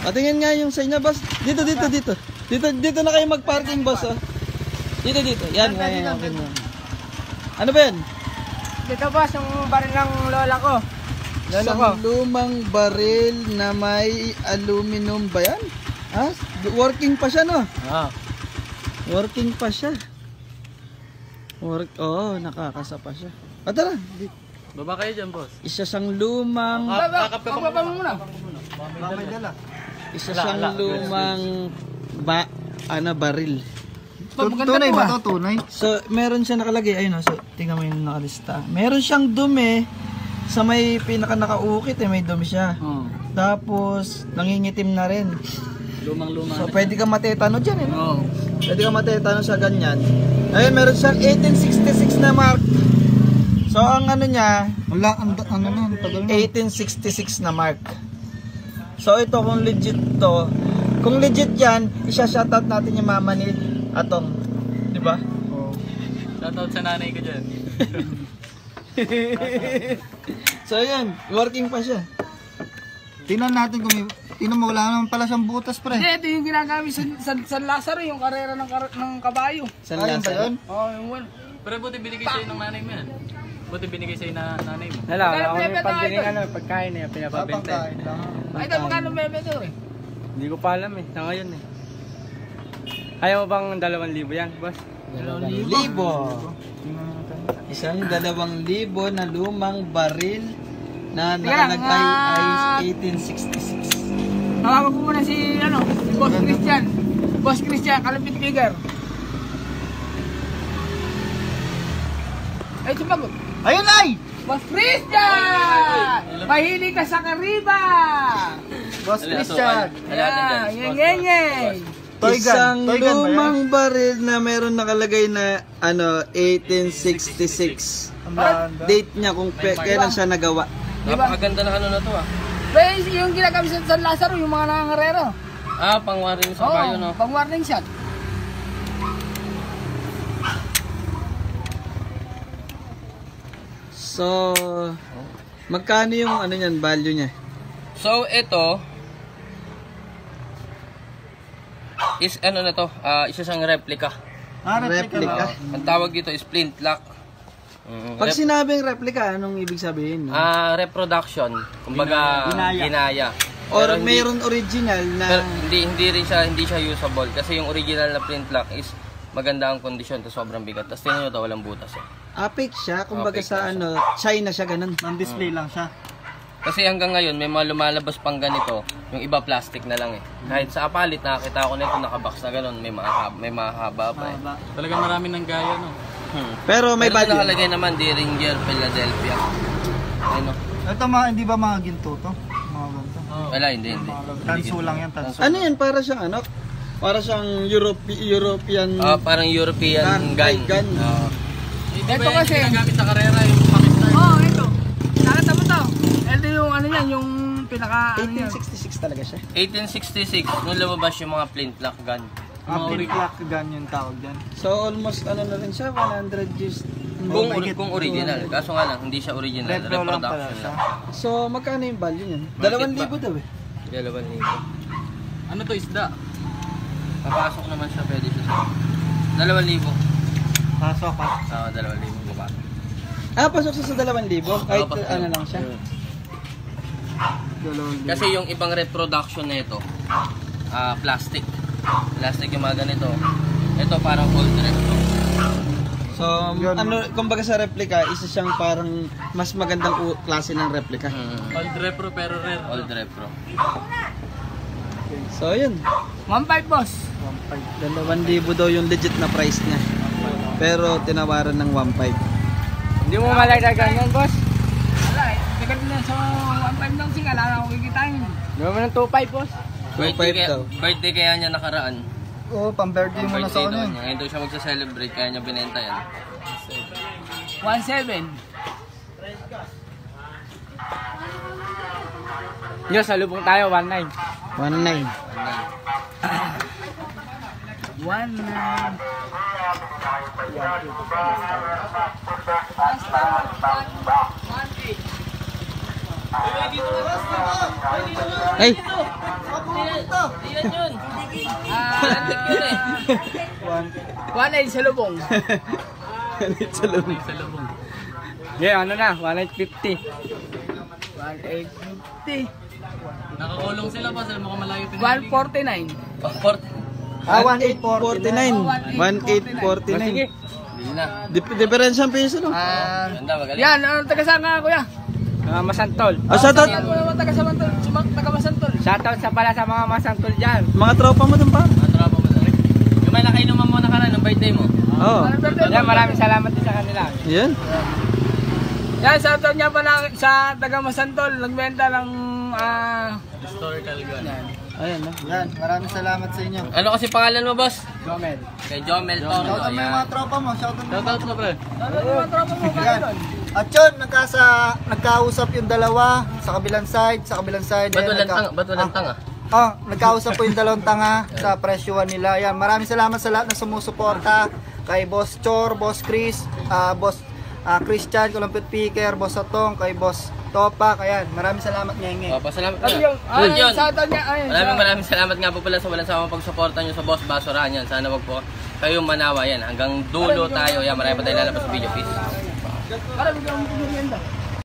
Patingin nga yung sa inyo, boss. Dito. Dito na kayo mag-parking, boss, oh. Dito. Yan, okay na. Ano ba yan? Dito boss, yung baril ng lola ko. Isang lumang baril na may aluminum ba yan? Ah, working pa siya, no? Working pa siya. Nakakasa pa siya. Tara. Baba kayo dyan, boss. Isa siyang lumang... Pababa mo muna. May dala. Isa siyang lumang... baril. Tunay ba ito? Tunay? So, meron siya nakalagay. Ayun, so, tingnan mo yung nakalista. Meron siyang dumi. Sa may pinaka-nakaukit, may dumi siya. Tapos, nangingitim na rin. Lumang-luma. So, pwede ka matetano dyan, eh. Oo. Pwede ka matetano sa ganyan. Ayun, meron siyang 1866 na mark. So, ang ano niya, 1866 na mark. So, ito kung legit to. Kung legit yan, isa-shoutout natin yung mama ni Atong. Di ba? Oo. Shoutout sa nanay ko dyan. So, yan. Working pa siya. Tingnan natin kung may... Tingnan mo, wala naman pala siyang butas, pre. Hindi, ito yung ginagamit sa San Lazaro, yung karera ng kabayo. San Lazaro? Oo, yung one. Pero buti binigay sa'yo ng nanay mo yan. Buti binigay sa'yo na nanay mo. Wala ako may pagbiling pagkain eh, pinapabenta. Ay, ito magkano bebe ito eh? Hindi ko pa alam eh, sa ngayon eh. Ayaw mo bang 2,000 yan, boss? 2,000. Isang 2,000 na lumang baril na nakalagay ay 1866. Hawakan ko muna si Boss Christian. Boss Christian, kalapit figure. Ay, sumagot. Ayun ay! Boss Christian! Mahilig ka sa kariba! Boss Christian! Yeng. Isang lumang baril na meron nakalagay na 1866. Date niya kung kailan siya nagawa. Napakaganda na na to ah. Pero yung ginagamit sa San Lazaro, yung mga nangangarero. Pang-warning sa kayo no? Pang-warning shot. So, magkano yung value niya? So, ito is isa siyang replica. Replica? Ang tawag dito is flintlock. Pag sinabing replica, anong ibig sabihin? Reproduction. Kumbaga, ginaya. Or mayroon original na... Pero hindi siya usable. Kasi yung original na flintlock is maganda ang kondisyon, to sobrang bigat. Tapos tingnan nyo ito, walang butas eh. Fake siya, kumbaga sa China siya ganun. Non-display lang siya. Kasi hanggang ngayon, may mga lumalabas pang ganito, yung iba plastic na lang eh. Kahit sa apalit, nakakita ko nito nakabox na ganun, may mahaba pa eh. Talagang marami ng gaya no. Pero may value. Nakalagay naman, Deringer, Philadelphia. Ano? Ito hindi ba mga ginto to? Mga ganito. Wala, hindi. Tanso lang yan, tanso. Ano yan? Para siyang Para siyang European... parang European gun. Ito kasi... Ginagamit sa karera yung Pakistan. Ito. Nakita mo to? Ito yung yung pinaka... 1866 talaga siya. 1866, nung lumabas yung mga flintlock gun. Flintlock gun yung tawag dyan. So almost na rin siya, 100 years. Kung original. Kaso nga lang, hindi siya original. Reproduction lang. So magkano yung value niyan? 2,000 daw eh. 2,000. Ano to, isda? Papasok naman siya, pwede siya sa 2,000. Pasok ha? 2,000 papasok. Pasok siya sa 2,000? Kahit lang siya? Kasi yung ibang reproduction na ito, plastic. Plastic yung mga ganito. Ito parang old retro. So, kumbaga sa replica, isa siyang parang mas magandang klase ng replica. Old repro pero rare. Old repro. So, yun. 1.5 boss. 2,000 daw yung legit na price niya. Pero tinawaran ng 1.5. Hindi mo malagdagan yan, boss? Wala eh. Tigat na sa 1.5 lang siya. Wala na akong kikitain. Di mo ng 2.5, boss? 2.5 daw. Birthday kaya niya nakaraan. Pang-birthday mo na sa kanya. Ngayon daw siya magsa-celebrate, kaya niya binenta yan. 1.7. Yo, salubong tayo, 1.9. 1.9. 1.9. Ay! Iyan yun. Antik yun eh. 1.8 sa lubong. Sa loob. Yeah, ano na, 150. 1.850. Nakakulong sila pa, sila mukhang malayo 149. 1849. 1849. Sige. Hindi na. Diferensya ang peso, no? Ganda, magaling. Yan, taga saan nga kuya? Masantol. Shoutout. Yan mo naman taga Masantol. Shoutout sa pala sa mga masantol dyan. Mga tropa mo dun pa. Mga tropa mo dali. Yung may nakainuman mo na ka ng birthday mo. Oo. Yan, maraming salamat din sa kanila. Yan. Yan, shoutout niya pala sa taga Masantol. Nagbenta ng Historical gun. Ayan, no? Yan, maraming salamat sa inyo. Ano kasi pangalan mo, boss? Jomel. Kay Jomel Toro. Shoutout mo yung mga tropa mo. Shoutout mo. Shoutout mo, pre. Shoutout mo mga tropa mo. Yan. At yun, nagkausap yung dalawa sa kabilang side, Ba't walang tanga? Nagkausap po yung dalawang tanga sa presyuhan nila. Yan, maraming salamat sa lahat na sumusuporta kay Boss Chor, Boss Chris, Boss Christian, Columpit Picker, Boss Atong, kay Boss Topak. Ayan, maraming salamat ngenge. Pasalamat Ano ka. yung, Yun. shoutout niya. Maraming salamat nga po pala sa walang sawang pagsuporta nyo sa Boss Basurahan yan. Sana wag po kayong manawa yan. Hanggang dulo tayo. Yan, marami pa tayo lalabas sa video, peace. Para bigyan mo merienda.